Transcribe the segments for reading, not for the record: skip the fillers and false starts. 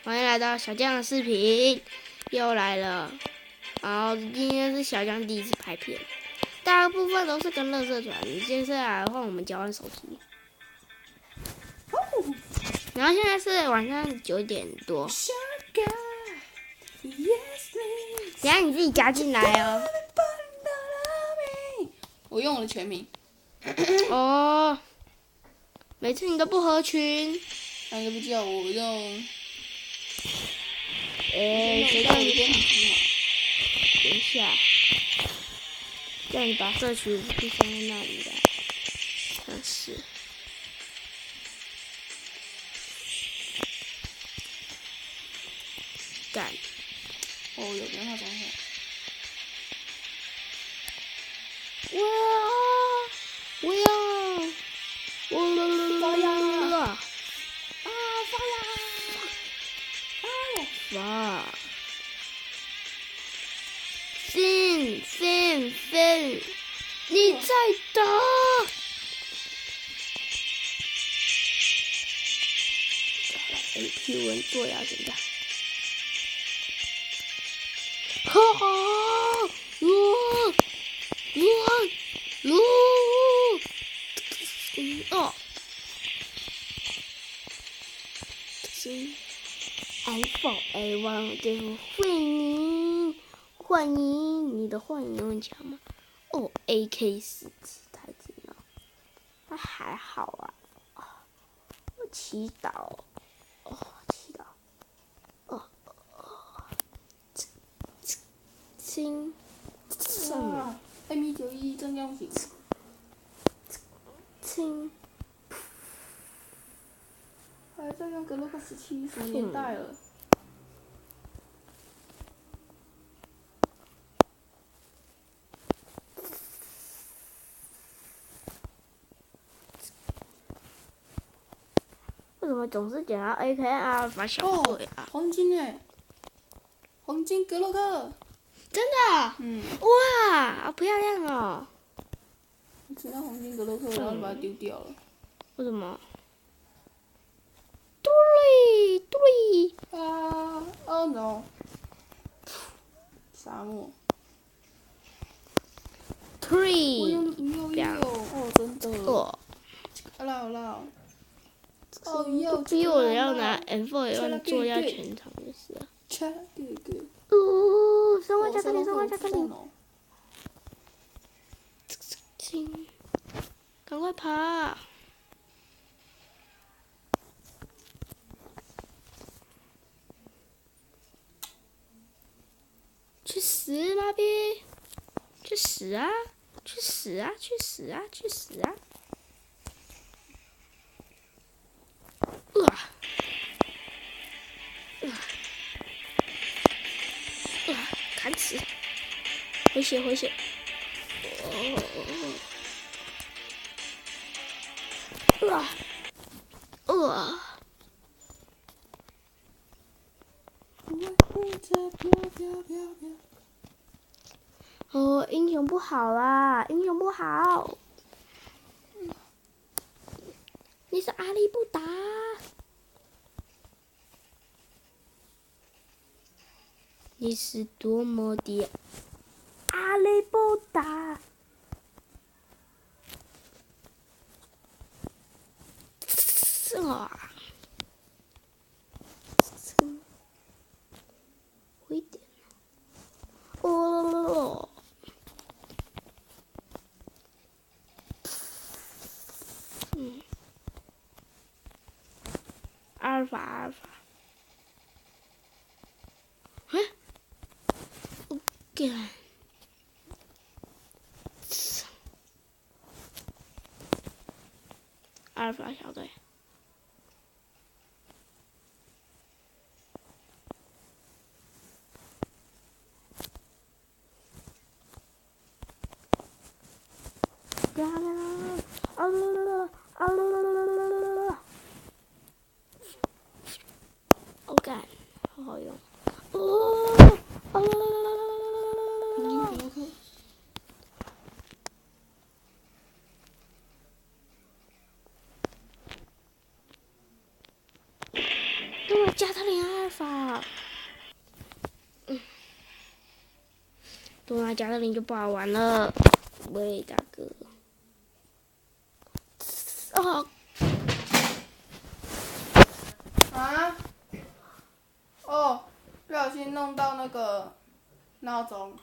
欢迎来到小酱的视频，又来了。然后今天是小酱第一次拍片，大部分都是跟垃圾团。接下来换我们交换手机。然后现在是晚上9点多。等下你自己加进来哦。我用我的全名。哦，每次你都不合群。那你都不叫我用。谁叫你点等一下，叫你把社区武器放在那里的，真是。干。哦，有电话转换。我要，发芽！啊，发芽！哇！Fin，你在打？AP 文做呀，现在。哈哈！哦。F1对付幻影，你的幻影很强吗？哦 ，AK47太近了，那还好啊。我祈祷，祈祷，亲，哇，M191真样型。亲。还在用格洛克17，什么年代了？为什么总是捡到 AK 阿尔法小队啊？黄金哎，黄金格洛克。真的？哇，好漂亮哦！我捡到黄金格洛克，然后就把它丢掉了。为什么？对。啊 ！Oh no！ 沙漠。Three。我用的不要哦，真的。好啦。哦哟，逼我要拿 M4 要做下全场的事啊！生活加克力！赶快爬！去死妈逼！去死啊！砍死！回血！英雄不好啦！你是阿里不达？你是多么的阿里不达？回点。阿尔法。我干。阿尔法小队。我干，好好用。加他特林阿尔法。多拿加特林就不好玩了。喂，大哥。哦。啊？哦，不小心弄到那个闹钟。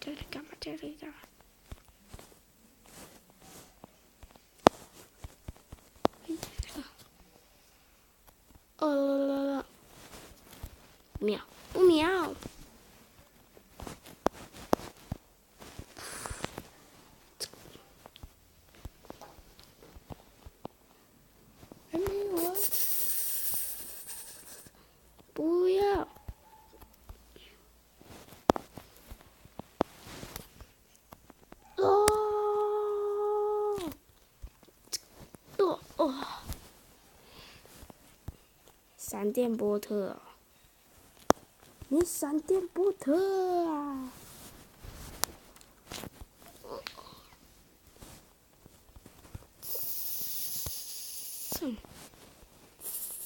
这里干嘛？这里干嘛？不妙，不妙！还没有啊。不要！闪电波特、哦，你闪电波特啊！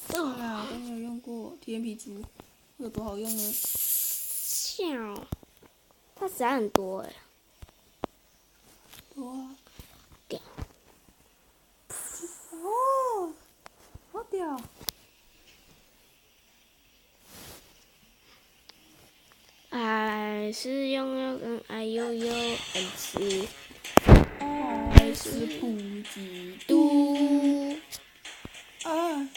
对啊，都没有用过天皮猪，有多好用呢？笑，它闪很多哎。多啊！屌！哦，好屌！爱是拥有跟爱又有恩赐，爱是不嫉妒。啊！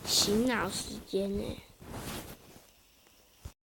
醒脑时间呢？